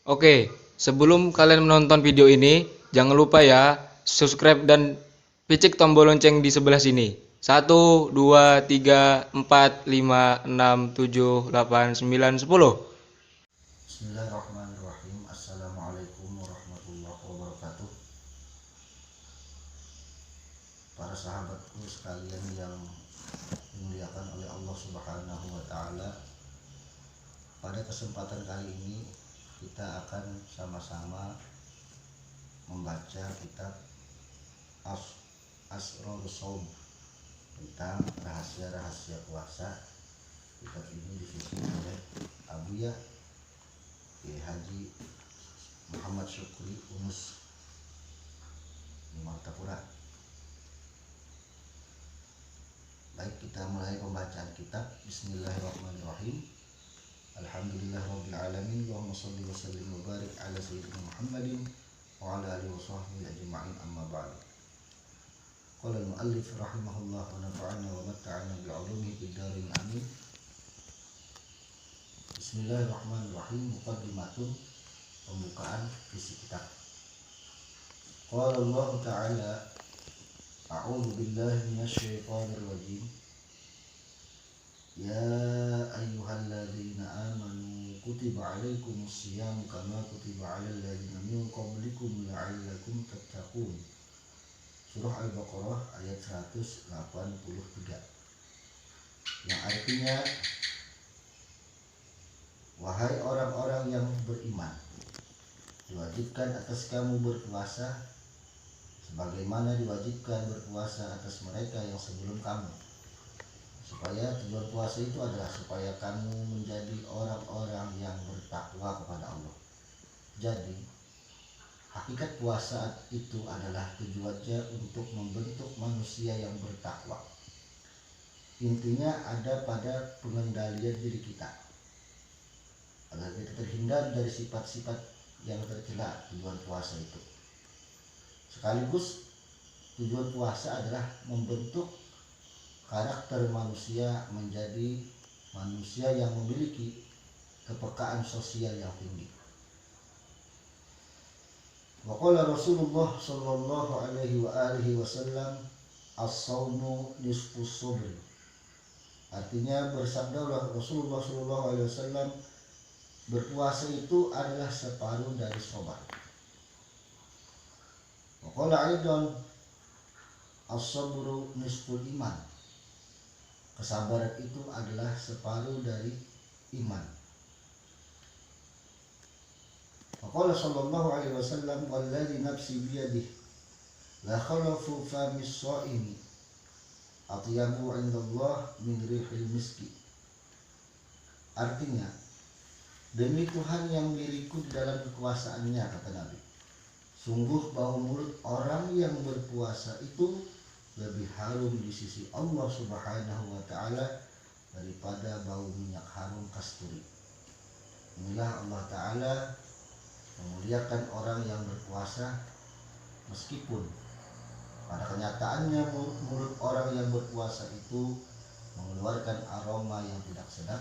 Oke, sebelum kalian menonton video ini, jangan lupa ya, subscribe dan picik tombol lonceng di sebelah sini. 1, 2, 3, 4, 5, 6, 7, 8, 9, 10. Bismillahirrahmanirrahim. Assalamualaikum warahmatullahi wabarakatuh. Para sahabatku sekalian yang dimuliakan oleh Allah Subhanahu wa taala. Pada kesempatan kali ini kita akan sama-sama membaca kitab Asrarus Shaum tentang rahasia-rahasia puasa. Kitab ini disusun oleh Abuya Haji Muhammad Syukri Unus di Martapura. Baik, kita mulai pembacaan kitab. Bismillahirrahmanirrahim. Alhamdulillahirabbil alamin. Allahumma shalli wa sallim wa barik ala sayyidina Muhammadin wa ala alihi wa sahbihi ajma'in, amma ba'd. Qala al-muallif rahimahullah wa nafa'ana wa matta'ana bi 'ulumihi fid dharain amin. Bismillahirrahmanirrahim. Muqaddimatun, pembukaan isi kitab. Qala Allah ta'ala, a'udzu billahi minasyaitonir rajim. Ya ayyuhalladzina amanu kutiba 'alaikumus shiyam kama kutiba 'alal ladzina min qablikum la'allakum tattaqun. Surah Al-Baqarah ayat 183. Yang artinya, wahai orang-orang yang beriman, diwajibkan atas kamu berpuasa sebagaimana diwajibkan berpuasa atas mereka yang sebelum kamu. Supaya tujuan puasa itu adalah supaya kamu menjadi orang-orang yang bertakwa kepada Allah. Jadi, hakikat puasa itu adalah tujuannya untuk membentuk manusia yang bertakwa. Intinya ada pada pengendalian diri kita, agar kita terhindar dari sifat-sifat yang tercela tujuan puasa itu. Sekaligus tujuan puasa adalah membentuk karakter manusia menjadi manusia yang memiliki kepekaan sosial yang tinggi. Wa qala Rasulullah sallallahu alaihi wa alihi wasallam, as-shaumu nisfus sabr. Artinya, bersabdalah Rasulullah sallallahu alaihi wasallam, berpuasa itu adalah separuh dari sabar. Wa qala aidan, as-sabru nisful iman. Kesabaran itu adalah separuh dari iman. Faqala sallallahu alaihi wasallam, walladzi nafsi biyadihi la khalafu famis shaimi atyabu 'indallah min rihil miski. Artinya, demi Tuhan yang diriku di dalam kekuasaannya, kata Nabi, sungguh bau mulut orang yang berpuasa itu lebih harum di sisi Allah Subhanahu wa ta'ala daripada bau minyak harum kasturi. Inilah Allah Ta'ala memuliakan orang yang berpuasa, meskipun pada kenyataannya mulut orang yang berpuasa itu mengeluarkan aroma yang tidak sedap,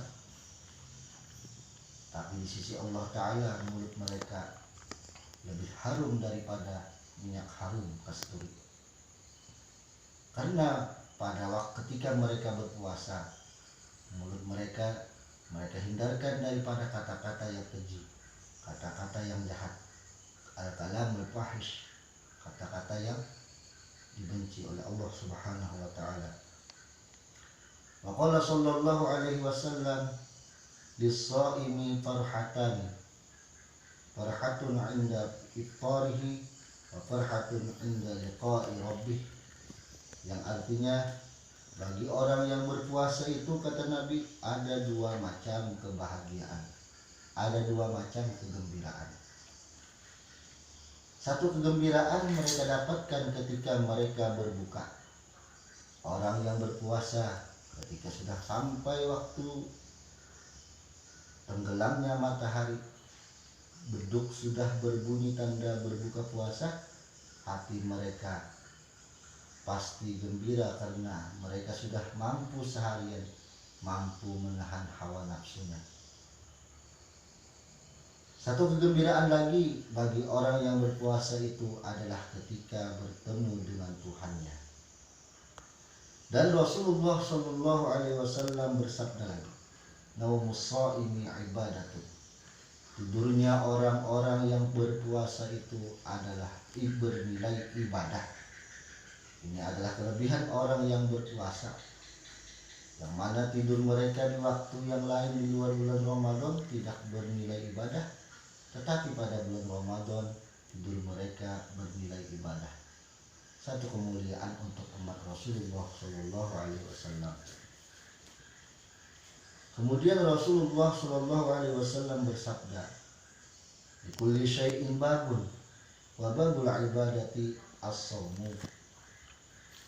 tapi di sisi Allah Ta'ala mulut mereka lebih harum daripada minyak harum kasturi. Karena pada waktu ketika mereka berpuasa, mulut mereka hindarkan daripada kata-kata yang keji, kata-kata yang jahat, al-kalamul fahish, kata-kata yang dibenci oleh Allah Subhanahu wa ta'ala. Wa qala sallallahu alaihi wasallam, lis-shaimi farhatun 'inda iftarihi wa farhatun 'inda liqa'i rabbih. Yang artinya, bagi orang yang berpuasa itu, kata Nabi, ada dua macam kebahagiaan, ada dua macam kegembiraan. Satu kegembiraan mereka dapatkan ketika mereka berbuka. Orang yang berpuasa ketika sudah sampai waktu tenggelamnya matahari, beduk sudah berbunyi tanda berbuka puasa, hati mereka pasti gembira karena mereka sudah mampu mampu menahan hawa nafsunya. Satu kegembiraan lagi bagi orang yang berpuasa itu adalah ketika bertemu dengan Tuhannya. Dan Rasulullah Shallallahu Alaihi Wasallam bersabda lagi, "Naumus shaimi ibadatun." Tidurnya orang-orang yang berpuasa itu adalah bernilai ibadah. Ini adalah kelebihan orang yang berpuasa, yang mana tidur mereka di waktu yang lain di luar bulan Ramadan tidak bernilai ibadah, tetapi pada bulan Ramadan tidur mereka bernilai ibadah. Satu kemuliaan untuk umat Rasulullah Shallallahu Alaihi Wasallam. Kemudian Rasulullah Shallallahu Alaihi Wasallam bersabda, "Likulli syai'in babun, wa babul ibadati as-shaumu."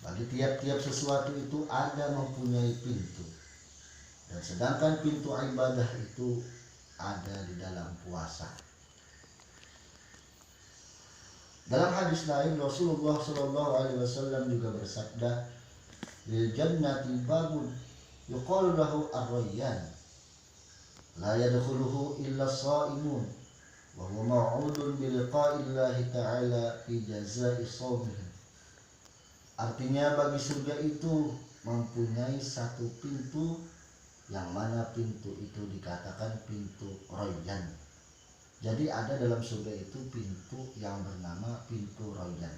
Bagi tiap-tiap sesuatu itu ada mempunyai pintu, dan sedangkan pintu ibadah itu ada di dalam puasa. Dalam hadis lain Rasulullah Shallallahu Alaihi Wasallam juga bersabda, "Lil jannati babun yuqalu lahu ar-rayyan, la yadkhuluhu illa as-shaimun, wa huwa maw'udun bi liqa'illahi ta'ala fi jazaa'i shaumihim." Artinya bagi surga itu mempunyai satu pintu, yang mana pintu itu dikatakan pintu Rayyan. Jadi ada dalam surga itu pintu yang bernama pintu Rayyan.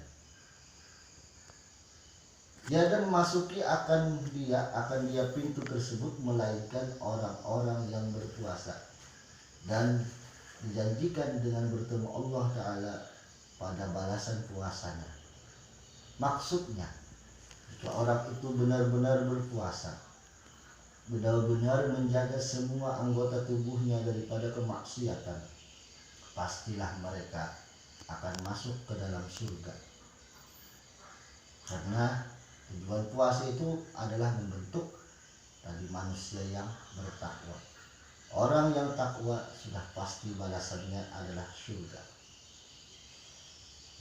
Tiada memasuki akan dia pintu tersebut melainkan orang-orang yang berpuasa, dan dijanjikan dengan bertemu Allah Ta'ala pada balasan puasanya. Maksudnya, jika orang itu benar-benar berpuasa, benar-benar menjaga semua anggota tubuhnya daripada kemaksiatan, pastilah mereka akan masuk ke dalam surga. Karena tujuan puasa itu adalah membentuk bagi manusia yang bertakwa. Orang yang takwa sudah pasti balasannya adalah surga.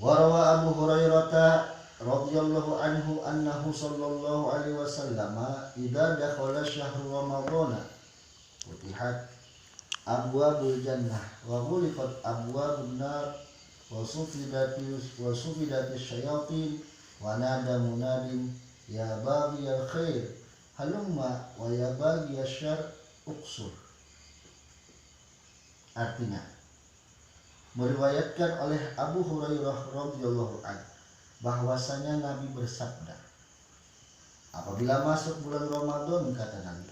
Warawa Abu Hurairah radhiyallahu anhu annahu sallallahu alaihi wasallam idza dakhala syahrul ramadhan futihat abwabul jannah wa ghulqat abwabun nar wa sufidatis syayatin wa nada munadin ya baghiyal khair halumma wa ya baghiyasy syarr uqsur. Artinya, meriwayatkan oleh Abu Hurairah radhiyallahu anhu bahwasanya Nabi bersabda, apabila masuk bulan Ramadan, kata Nabi,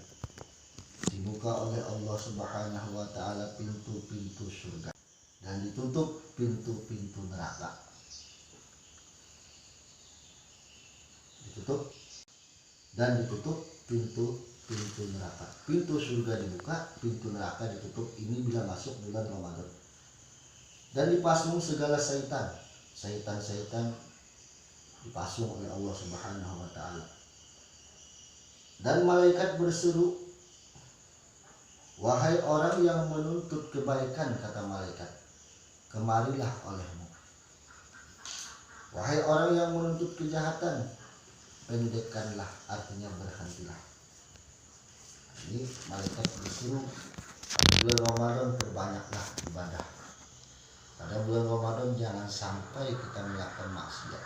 dibuka oleh Allah Subhanahu wa Ta'ala pintu-pintu surga dan ditutup pintu-pintu neraka. Ditutup pintu-pintu neraka. Pintu surga dibuka, pintu neraka ditutup. Ini bila masuk bulan Ramadan. Dan dipasung segala syaitan dipasung oleh Allah Subhanahu wa Ta'ala. Dan malaikat berseru, wahai orang yang menuntut kebaikan, kata malaikat, kemarilah olehmu. Wahai orang yang menuntut kejahatan, pendekkanlah, artinya berhentilah. Ini malaikat berseru, bulan Ramadan perbanyaklah ibadah. Pada bulan Ramadan jangan sampai kita melakukan maksiat.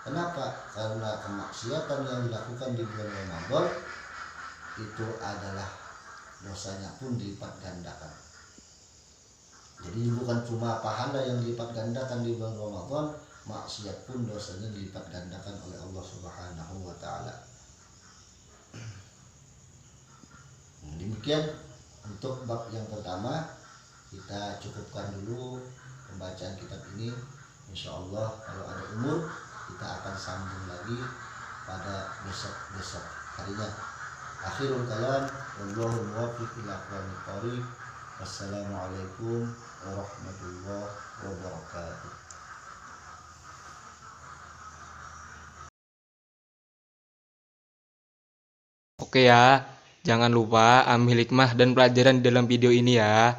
Kenapa? Karena kemaksiatan yang dilakukan di bulan Ramadan itu adalah dosanya pun dilipat gandakan. Jadi bukan cuma pahala yang dilipat gandakan di bulan Ramadan, maksiat pun dosanya dilipat gandakan oleh Allah Subhanahu wa Ta'ala. Demikian untuk bab yang pertama, kita cukupkan dulu pembacaan kitab ini. Insya Allah kalau ada umur kita akan sambung lagi pada besok harinya. Akhirul kalam, wallahu muwaffiq ila aqwamit thoriq. Wassalamualaikum warahmatullahi wabarakatuh. Oke ya, jangan lupa ambil hikmah dan pelajaran di dalam video ini ya.